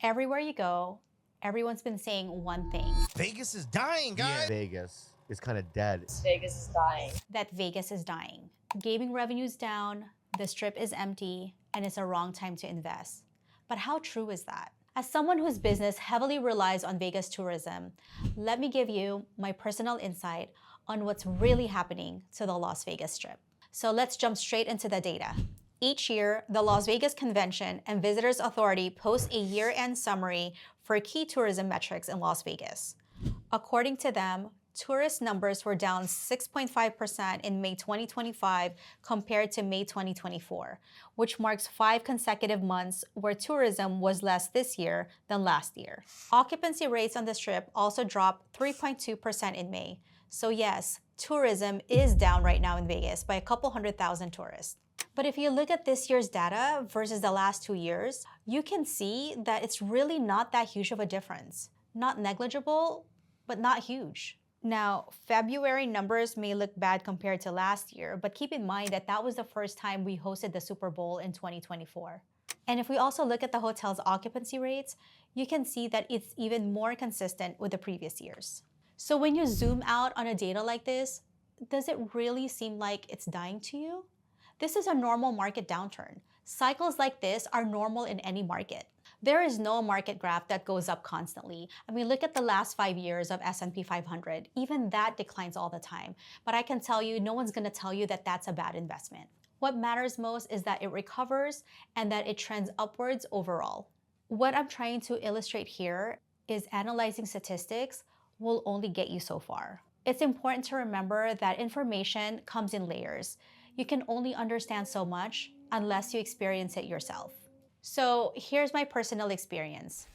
Everywhere you go, everyone's been saying one thing. Vegas is dying, guys. Yeah, Vegas is kind of dead. Vegas is dying. That Vegas is dying. Gaming revenue's down, the strip is empty, and it's a wrong time to invest. But how true is that? As someone whose business heavily relies on Vegas tourism, let me give you my personal insight on what's really happening to the Las Vegas Strip. So let's jump straight into the data. Each year, the Las Vegas Convention and Visitors Authority posts a year-end summary for key tourism metrics in Las Vegas. According to them, tourist numbers were down 6.5% in May 2025 compared to May 2024, which marks 5 consecutive months where tourism was less this year than last year. Occupancy rates on the Strip also dropped 3.2% in May. So yes, tourism is down right now in Vegas by a couple 100,000 tourists. But if you look at this year's data versus the last 2 years, you can see that it's really not that huge of a difference. Not negligible, but not huge. Now, February numbers may look bad compared to last year, but keep in mind that that was the first time we hosted the Super Bowl in 2024. And if we also look at the hotel's occupancy rates, you can see that it's even more consistent with the previous years. So when you zoom out on a data like this, does it really seem like it's dying to you? This is a normal market downturn. Cycles like this are normal in any market. There is no market graph that goes up constantly. I mean, look at the last 5 years of S&P 500. Even that declines all the time. But I can tell you, no one's gonna tell you that that's a bad investment. What matters most is that it recovers and that it trends upwards overall. What I'm trying to illustrate here is analyzing statistics will only get you so far. It's important to remember that information comes in layers. You can only understand so much unless you experience it yourself. So here's my personal experience.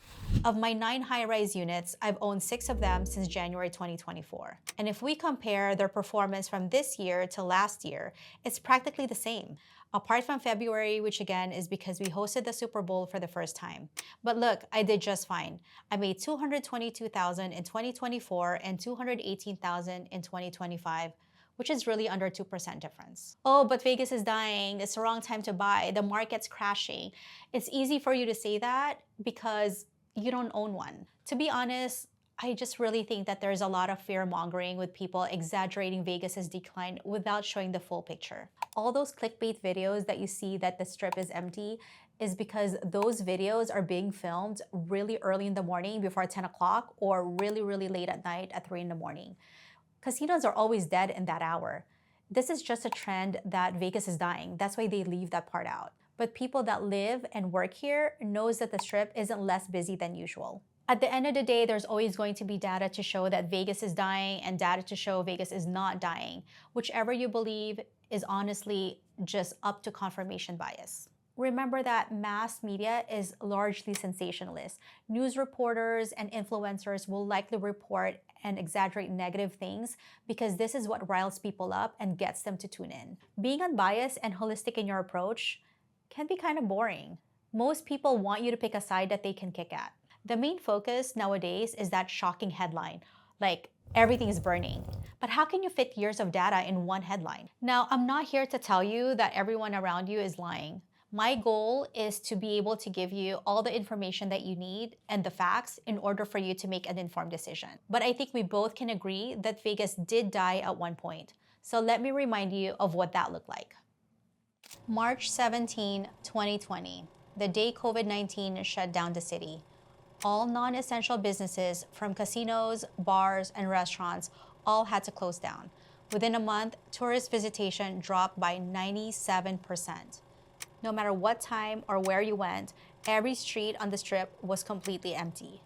Of my 9 high-rise units, I've owned 6 of them since January 2024. And if we compare their performance from this year to last year, it's practically the same. Apart from February, which again is because we hosted the Super Bowl for the first time. But look, I did just fine. I made $222,000 in 2024 and $218,000 in 2025. Which is really under 2% difference. Oh, but Vegas is dying. It's the wrong time to buy. The market's crashing. It's easy for you to say that because you don't own one. To be honest, I just really think that there's a lot of fear-mongering with people exaggerating Vegas's decline without showing the full picture. All those clickbait videos that you see that the strip is empty is because those videos are being filmed really early in the morning before 10 o'clock or really, really late at night at 3 in the morning. Casinos are always dead in that hour. This is just a trend that Vegas is dying. That's why they leave that part out. But people that live and work here knows that the strip isn't less busy than usual. At the end of the day, there's always going to be data to show that Vegas is dying and data to show Vegas is not dying. Whichever you believe is honestly just up to confirmation bias. Remember that mass media is largely sensationalist. News reporters and influencers will likely report and exaggerate negative things because this is what riles people up and gets them to tune in. Being unbiased and holistic in your approach can be kind of boring. Most people want you to pick a side that they can kick at. The main focus nowadays is that shocking headline, like everything is burning. But how can you fit years of data in one headline? Now, I'm not here to tell you that everyone around you is lying. My goal is to be able to give you all the information that you need and the facts in order for you to make an informed decision. But I think we both can agree that Vegas did die at one point. So let me remind you of what that looked like. March 17, 2020, the day COVID-19 shut down the city. All non-essential businesses from casinos, bars, and restaurants all had to close down. Within a month, tourist visitation dropped by 97%. No matter what time or where you went, every street on the strip was completely empty.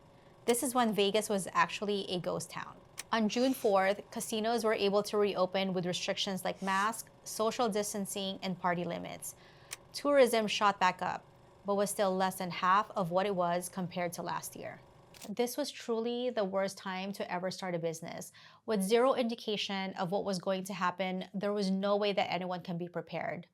This is when Vegas was actually a ghost town. On June 4th, casinos were able to reopen with restrictions like masks, social distancing, and party limits. Tourism shot back up, but was still less than half of what it was compared to last year. This was truly the worst time to ever start a business. With zero indication of what was going to happen, there was no way that anyone can be prepared.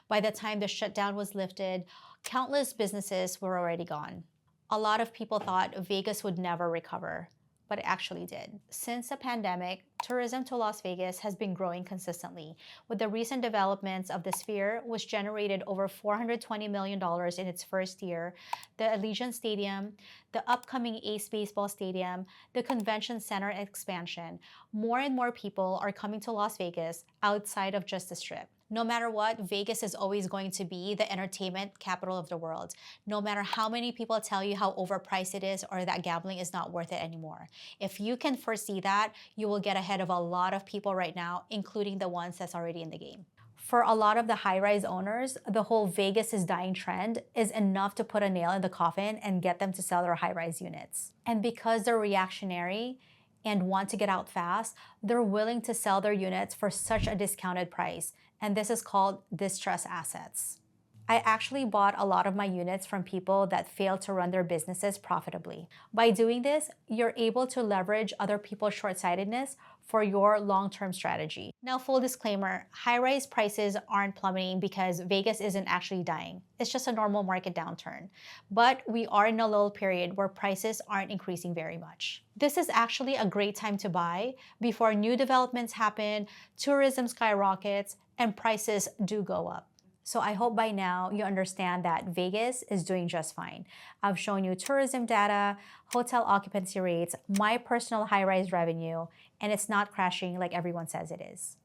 By the time the shutdown was lifted, countless businesses were already gone. A lot of people thought Vegas would never recover. but it actually did. Since the pandemic, tourism to Las Vegas has been growing consistently, with the recent developments of the Sphere, which generated over $420 million in its first year, the Allegiant Stadium, the upcoming Ace Baseball Stadium, the Convention Center expansion. More and more people are coming to Las Vegas outside of just the Strip. No matter what, Vegas is always going to be the entertainment capital of the world. No matter how many people tell you how overpriced it is or that gambling is not worth it anymore. If you can foresee that, you will get ahead of a lot of people right now, including the ones that's already in the game. For a lot of the high-rise owners, the whole Vegas is dying trend is enough to put a nail in the coffin and get them to sell their high-rise units. And because they're reactionary and want to get out fast, they're willing to sell their units for such a discounted price. And this is called distress assets. I actually bought a lot of my units from people that failed to run their businesses profitably. By doing this, you're able to leverage other people's short-sightedness for your long-term strategy. Now, full disclaimer, high-rise prices aren't plummeting because Vegas isn't actually dying. It's just a normal market downturn. But we are in a lull period where prices aren't increasing very much. This is actually a great time to buy before new developments happen, tourism skyrockets, and prices do go up. So I hope by now you understand that Vegas is doing just fine. I've shown you tourism data, hotel occupancy rates, my personal high-rise revenue, and it's not crashing like everyone says it is.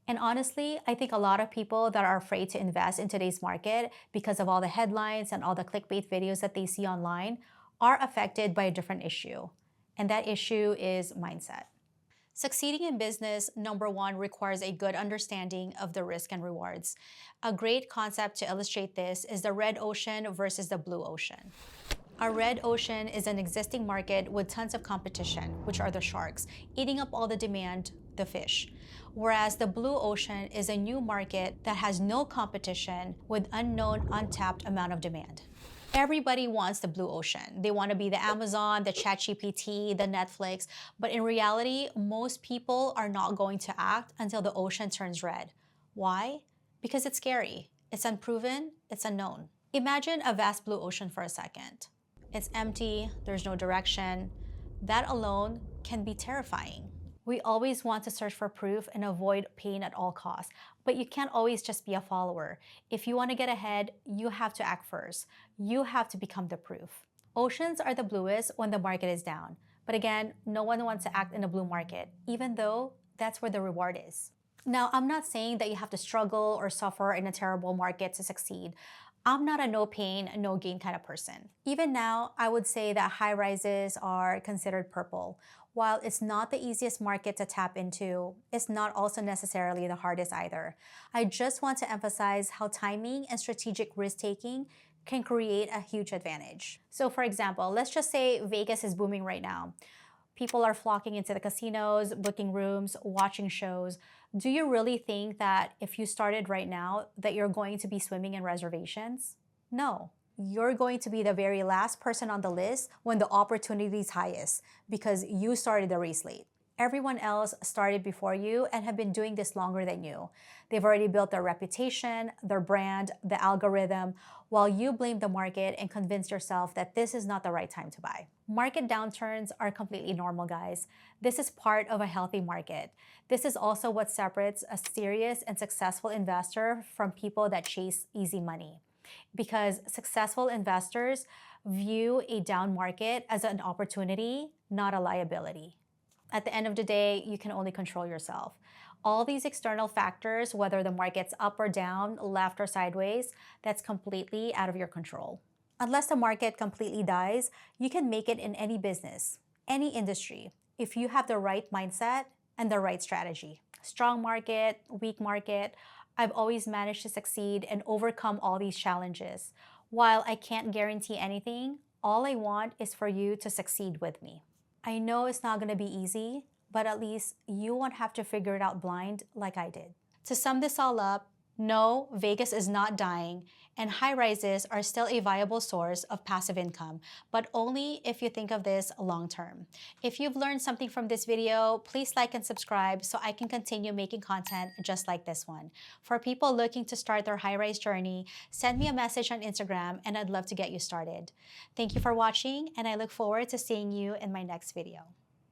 And honestly, I think a lot of people that are afraid to invest in today's market because of all the headlines and all the clickbait videos that they see online are affected by a different issue. And that issue is mindset. Succeeding in business, number one, requires a good understanding of the risk and rewards. A great concept to illustrate this is the red ocean versus the blue ocean. A red ocean is an existing market with tons of competition, which are the sharks, eating up all the demand, the fish. Whereas the blue ocean is a new market that has no competition with unknown, untapped amount of demand. Everybody wants the blue ocean. They want to be the Amazon, the ChatGPT, the Netflix, but in reality, most people are not going to act until the ocean turns red. Why? Because it's scary. It's unproven, it's unknown. Imagine a vast blue ocean for a second. It's empty, there's no direction. That alone can be terrifying. We always want to search for proof and avoid pain at all costs, but you can't always just be a follower. If you want to get ahead, you have to act first. You have to become the proof. Oceans are the bluest when the market is down. But again, no one wants to act in a blue market, even though that's where the reward is. Now, I'm not saying that you have to struggle or suffer in a terrible market to succeed. I'm not a no pain, no gain kind of person. Even now, I would say that high rises are considered purple. While it's not the easiest market to tap into, it's not also necessarily the hardest either. I just want to emphasize how timing and strategic risk-taking can create a huge advantage. So for example, let's just say Vegas is booming right now. People are flocking into the casinos, booking rooms, watching shows. Do you really think that if you started right now that you're going to be swimming in reservations? No. You're going to be the very last person on the list when the opportunity is highest because you started the race late. Everyone else started before you and have been doing this longer than you. They've already built their reputation, their brand, the algorithm, while you blame the market and convince yourself that this is not the right time to buy. Market downturns are completely normal, guys. This is part of a healthy market. This is also what separates a serious and successful investor from people that chase easy money. Because successful investors view a down market as an opportunity, not a liability. At the end of the day, you can only control yourself. All these external factors, whether the market's up or down, left or sideways, that's completely out of your control. Unless the market completely dies, you can make it in any business, any industry, if you have the right mindset and the right strategy. Strong market, weak market, I've always managed to succeed and overcome all these challenges. While I can't guarantee anything, all I want is for you to succeed with me. I know it's not going to be easy, but at least you won't have to figure it out blind like I did. To sum this all up, no, Vegas is not dying, and high rises are still a viable source of passive income, but only if you think of this long term. If you've learned something from this video, please like and subscribe so I can continue making content just like this one. For people looking to start their high rise journey, send me a message on Instagram and I'd love to get you started. Thank you for watching, and I look forward to seeing you in my next video.